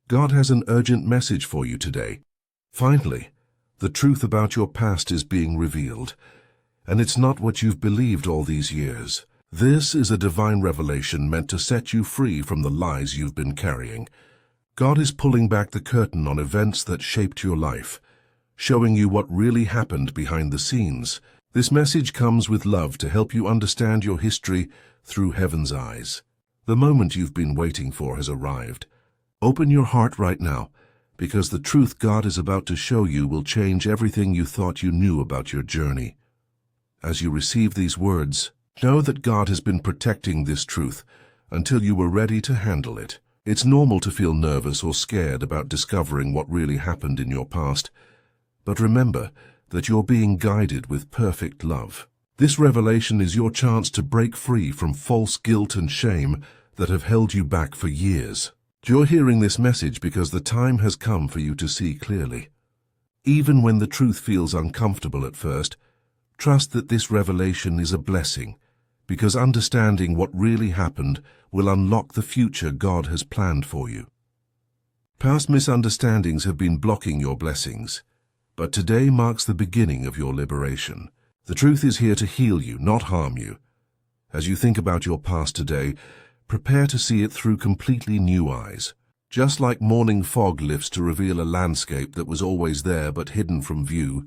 God has an urgent message for you today. Finally, the truth about your past is being revealed, and it's not what you've believed all these years. This is a divine revelation meant to set you free from the lies you've been carrying. God is pulling back the curtain on events that shaped your life, showing you what really happened behind the scenes. This message comes with love to help you understand your history through heaven's eyes. The moment you've been waiting for has arrived. Open your heart right now, because the truth God is about to show you will change everything you thought you knew about your journey. As you receive these words, know that God has been protecting this truth until you were ready to handle it. It's normal to feel nervous or scared about discovering what really happened in your past, but remember that you're being guided with perfect love. This revelation is your chance to break free from false guilt and shame that have held you back for years. You're hearing this message because the time has come for you to see clearly. Even when the truth feels uncomfortable at first, trust that this revelation is a blessing, because understanding what really happened will unlock the future God has planned for you. Past misunderstandings have been blocking your blessings, but today marks the beginning of your liberation. The truth is here to heal you, not harm you. As you think about your past today, prepare to see it through completely new eyes. Just like morning fog lifts to reveal a landscape that was always there but hidden from view,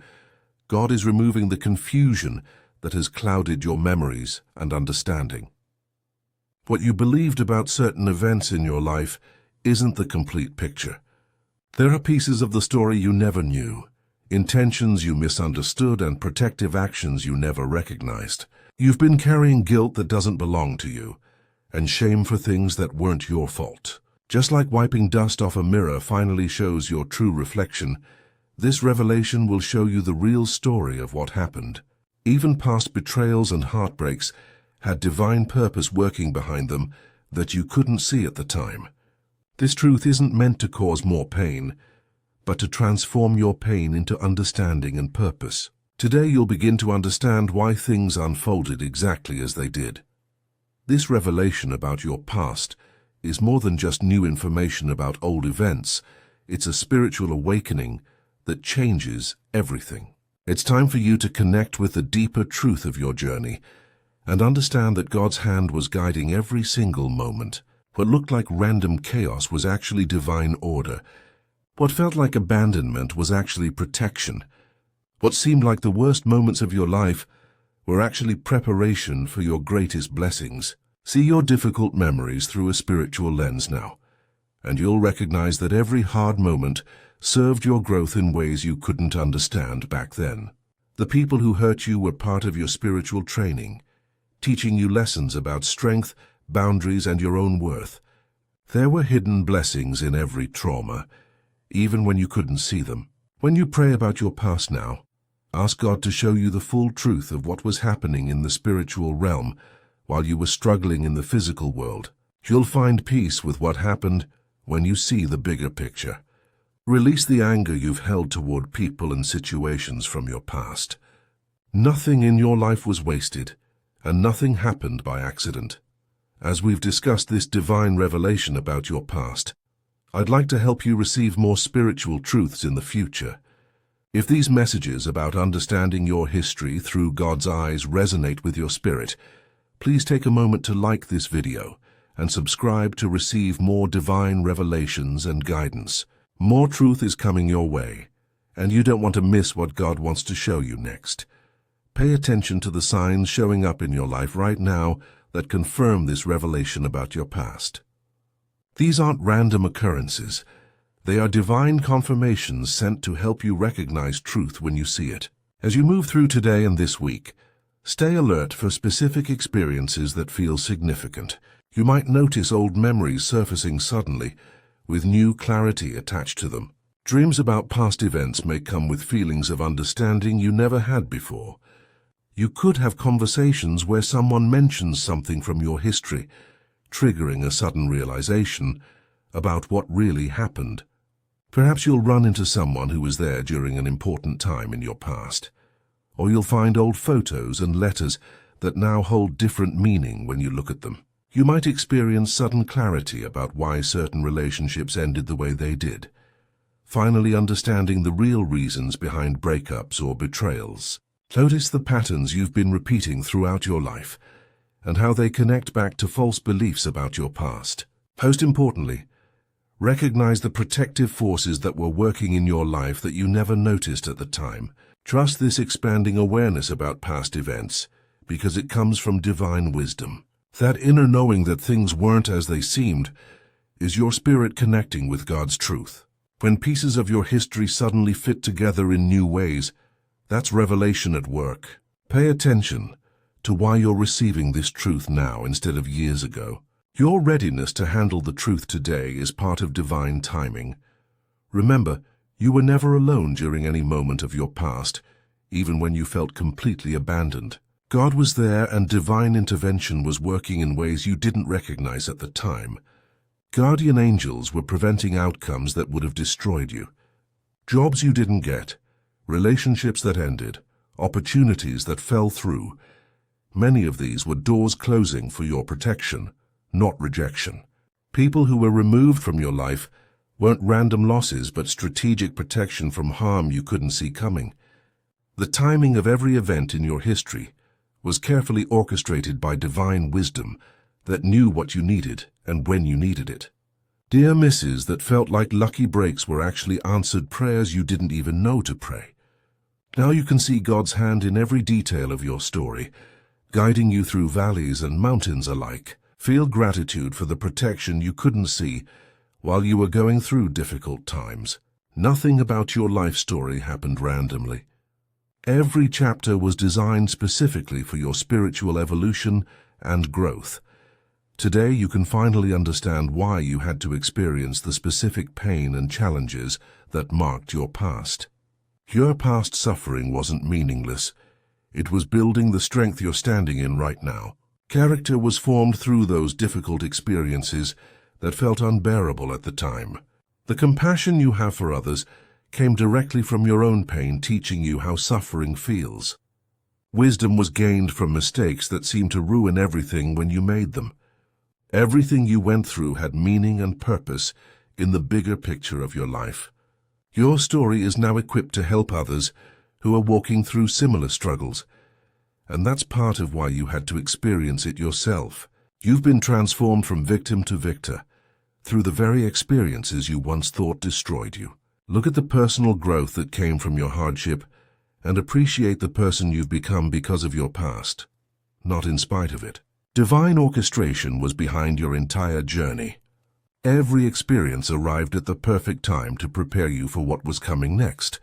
God is removing the confusion that has clouded your memories and understanding. What you believed about certain events in your life isn't the complete picture. There are pieces of the story you never knew, intentions you misunderstood, and protective actions you never recognized. You've been carrying guilt that doesn't belong to you, and shame for things that weren't your fault. Just like wiping dust off a mirror finally shows your true reflection, this revelation will show you the real story of what happened. Even past betrayals and heartbreaks had divine purpose working behind them that you couldn't see at the time. This truth isn't meant to cause more pain, but to transform your pain into understanding and purpose. Today you'll begin to understand why things unfolded exactly as they did. This revelation about your past is more than just new information about old events. It's a spiritual awakening that changes everything. It's time for you to connect with the deeper truth of your journey and understand that God's hand was guiding every single moment. What looked like random chaos was actually divine order. What felt like abandonment was actually protection. What seemed like the worst moments of your life were actually preparation for your greatest blessings. See your difficult memories through a spiritual lens now, and you'll recognize that every hard moment served your growth in ways you couldn't understand back then. The people who hurt you were part of your spiritual training, teaching you lessons about strength, boundaries, and your own worth. There were hidden blessings in every trauma, even when you couldn't see them. When you pray about your past now, ask God to show you the full truth of what was happening in the spiritual realm while you were struggling in the physical world. You'll find peace with what happened when you see the bigger picture. Release the anger you've held toward people and situations from your past. Nothing in your life was wasted, and nothing happened by accident. As we've discussed this divine revelation about your past, I'd like to help you receive more spiritual truths in the future. If these messages about understanding your history through God's eyes resonate with your spirit, please take a moment to like this video and subscribe to receive more divine revelations and guidance. More truth is coming your way, and you don't want to miss what God wants to show you next. Pay attention to the signs showing up in your life right now that confirm this revelation about your past. These aren't random occurrences. They are divine confirmations sent to help you recognize truth when you see it. As you move through today and this week, stay alert for specific experiences that feel significant. You might notice old memories surfacing suddenly, with new clarity attached to them. Dreams about past events may come with feelings of understanding you never had before. You could have conversations where someone mentions something from your history, triggering a sudden realization about what really happened. Perhaps you'll run into someone who was there during an important time in your past, or you'll find old photos and letters that now hold different meaning when you look at them. You might experience sudden clarity about why certain relationships ended the way they did, finally understanding the real reasons behind breakups or betrayals. Notice the patterns you've been repeating throughout your life and how they connect back to false beliefs about your past. Most importantly, recognize the protective forces that were working in your life that you never noticed at the time. Trust this expanding awareness about past events because it comes from divine wisdom. That inner knowing that things weren't as they seemed is your spirit connecting with God's truth. When pieces of your history suddenly fit together in new ways, that's revelation at work. Pay attention to why you're receiving this truth now instead of years ago. Your readiness to handle the truth today is part of divine timing. Remember, you were never alone during any moment of your past, even when you felt completely abandoned. God was there and divine intervention was working in ways you didn't recognize at the time. Guardian angels were preventing outcomes that would have destroyed you. Jobs you didn't get, relationships that ended, opportunities that fell through. Many of these were doors closing for your protection, not rejection. People who were removed from your life weren't random losses but strategic protection from harm you couldn't see coming. The timing of every event in your history was carefully orchestrated by divine wisdom that knew what you needed and when you needed it. Dear misses that felt like lucky breaks were actually answered prayers you didn't even know to pray. Now you can see God's hand in every detail of your story, guiding you through valleys and mountains alike. Feel gratitude for the protection you couldn't see while you were going through difficult times. Nothing about your life story happened randomly. Every chapter was designed specifically for your spiritual evolution and growth. Today you can finally understand why you had to experience the specific pain and challenges that marked your past. Your past suffering wasn't meaningless. It was building the strength you're standing in right now. Character was formed through those difficult experiences that felt unbearable at the time. The compassion you have for others came directly from your own pain, teaching you how suffering feels. Wisdom was gained from mistakes that seemed to ruin everything when you made them. Everything you went through had meaning and purpose in the bigger picture of your life. Your story is now equipped to help others who are walking through similar struggles. And that's part of why you had to experience it yourself. You've been transformed from victim to victor through the very experiences you once thought destroyed you. Look at the personal growth that came from your hardship and appreciate the person you've become because of your past, not in spite of it. Divine orchestration was behind your entire journey. Every experience arrived at the perfect time to prepare you for what was coming next.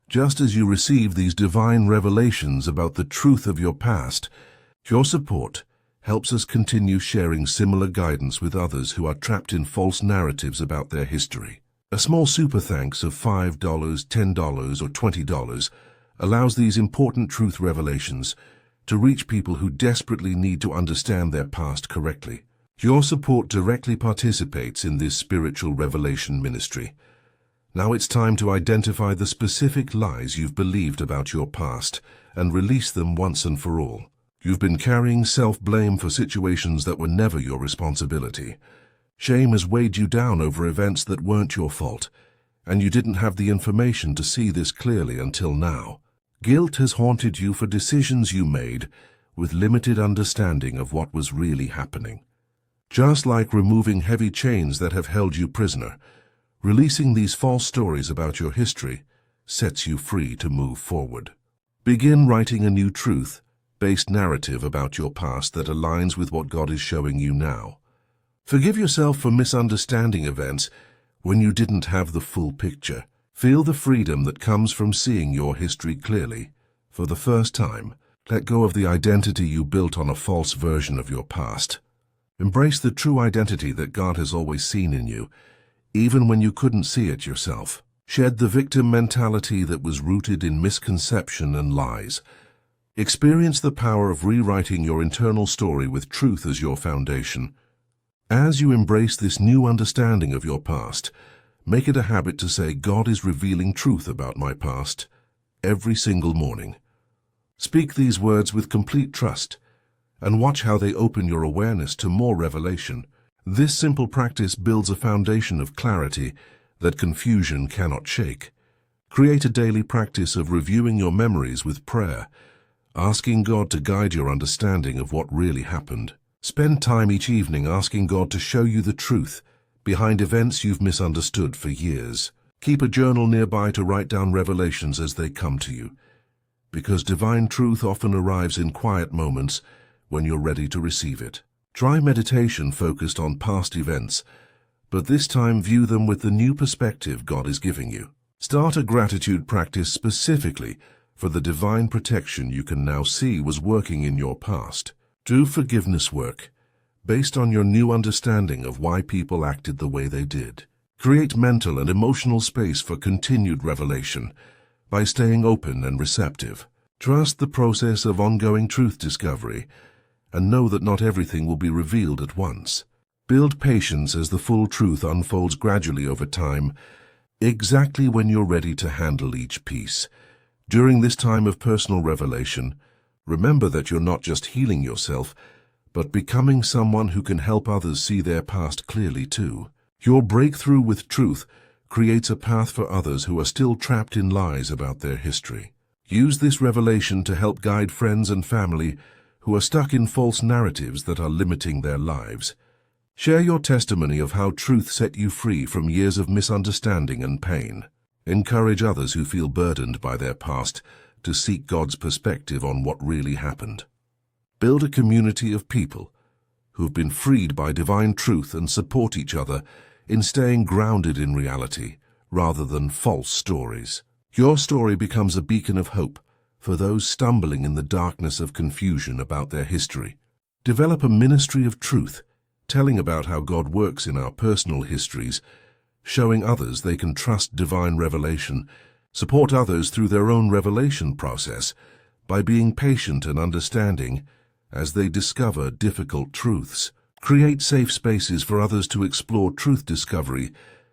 Just as you receive these divine revelations about the truth of your past, your support helps us continue sharing similar guidance with others who are trapped in false narratives about their history. A small super thanks of $5, $10, or $20 allows these important truth revelations to reach people who desperately need to understand their past correctly. Your support directly participates in this spiritual revelation ministry. Now it's time to identify the specific lies you've believed about your past and release them once and for all. You've been carrying self-blame for situations that were never your responsibility. Shame has weighed you down over events that weren't your fault, and you didn't have the information to see this clearly until now. Guilt has haunted you for decisions you made with limited understanding of what was really happening. Just like removing heavy chains that have held you prisoner, releasing these false stories about your history sets you free to move forward. Begin writing a new truth-based narrative about your past that aligns with what God is showing you now. Forgive yourself for misunderstanding events when you didn't have the full picture. Feel the freedom that comes from seeing your history clearly. For the first time, let go of the identity you built on a false version of your past. Embrace the true identity that God has always seen in you, even when you couldn't see it yourself. Shed the victim mentality that was rooted in misconception and lies. Experience the power of rewriting your internal story with truth as your foundation. As you embrace this new understanding of your past, make it a habit to say, God is revealing truth about my past every single morning. Speak these words with complete trust, and watch how they open your awareness to more revelation. This simple practice builds a foundation of clarity that confusion cannot shake. Create a daily practice of reviewing your memories with prayer, asking God to guide your understanding of what really happened. Spend time each evening asking God to show you the truth behind events you've misunderstood for years. Keep a journal nearby to write down revelations as they come to you, because divine truth often arrives in quiet moments when you're ready to receive it. Try meditation focused on past events, but this time view them with the new perspective God is giving you. Start a gratitude practice specifically for the divine protection you can now see was working in your past. Do forgiveness work based on your new understanding of why people acted the way they did. Create mental and emotional space for continued revelation by staying open and receptive. Trust the process of ongoing truth discovery and know that not everything will be revealed at once. Build patience as the full truth unfolds gradually over time, exactly when you're ready to handle each piece. During this time of personal revelation, remember that you're not just healing yourself, but becoming someone who can help others see their past clearly too. Your breakthrough with truth creates a path for others who are still trapped in lies about their history. Use this revelation to help guide friends and family who are stuck in false narratives that are limiting their lives. Share your testimony of how truth set you free from years of misunderstanding and pain. Encourage others who feel burdened by their past to seek God's perspective on what really happened. Build a community of people who've been freed by divine truth and support each other in staying grounded in reality rather than false stories. Your story becomes a beacon of hope for those stumbling in the darkness of confusion about their history. Develop a ministry of truth, telling about how God works in our personal histories, showing others they can trust divine revelation. Support others through their own revelation process by being patient and understanding as they discover difficult truths. Create safe spaces for others to explore truth discovery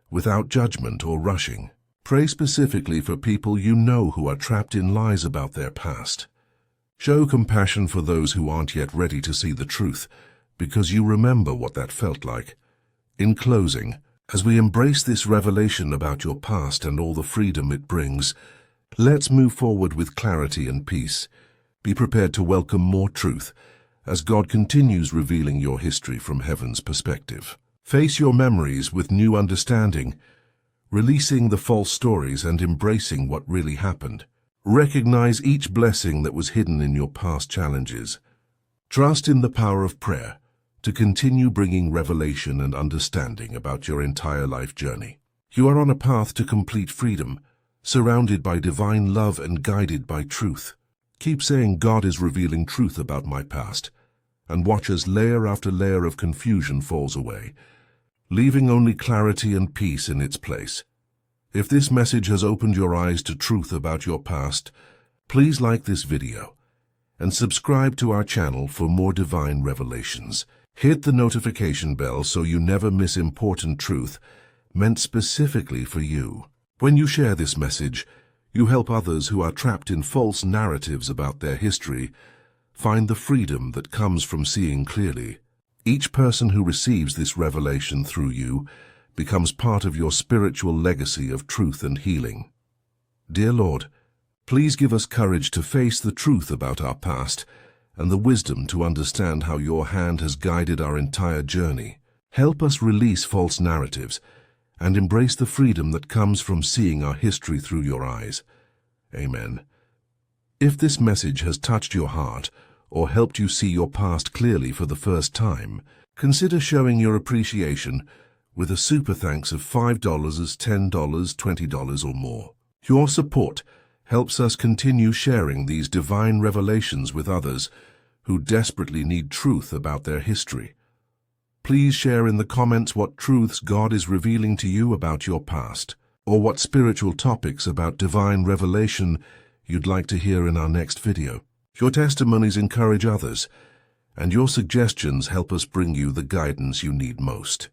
without judgment or rushing. Pray specifically for people you know who are trapped in lies about their past. Show compassion for those who aren't yet ready to see the truth, because you remember what that felt like. In closing, as we embrace this revelation about your past and all the freedom it brings, let's move forward with clarity and peace. Be prepared to welcome more truth as God continues revealing your history from heaven's perspective. Face your memories with new understanding, releasing the false stories and embracing what really happened. Recognize each blessing that was hidden in your past challenges. Trust in the power of prayer to continue bringing revelation and understanding about your entire life journey. You are on a path to complete freedom, surrounded by divine love and guided by truth. Keep saying, God is revealing truth about my past, and watch as layer after layer of confusion falls away, leaving only clarity and peace in its place. If this message has opened your eyes to truth about your past, please like this video and subscribe to our channel for more divine revelations. Hit the notification bell so you never miss important truth meant specifically for you. When you share this message, you help others who are trapped in false narratives about their history find the freedom that comes from seeing clearly. Each person who receives this revelation through you becomes part of your spiritual legacy of truth and healing. Dear Lord, please give us courage to face the truth about our past and the wisdom to understand how your hand has guided our entire journey. Help us release false narratives and embrace the freedom that comes from seeing our history through your eyes. Amen. If this message has touched your heart or helped you see your past clearly for the first time, consider showing your appreciation with a super thanks of $5, $10, $20 or more. Your support helps us continue sharing these divine revelations with others who desperately need truth about their history. Please share in the comments what truths God is revealing to you about your past, or what spiritual topics about divine revelation you'd like to hear in our next video. Your testimonies encourage others, and your suggestions help us bring you the guidance you need most.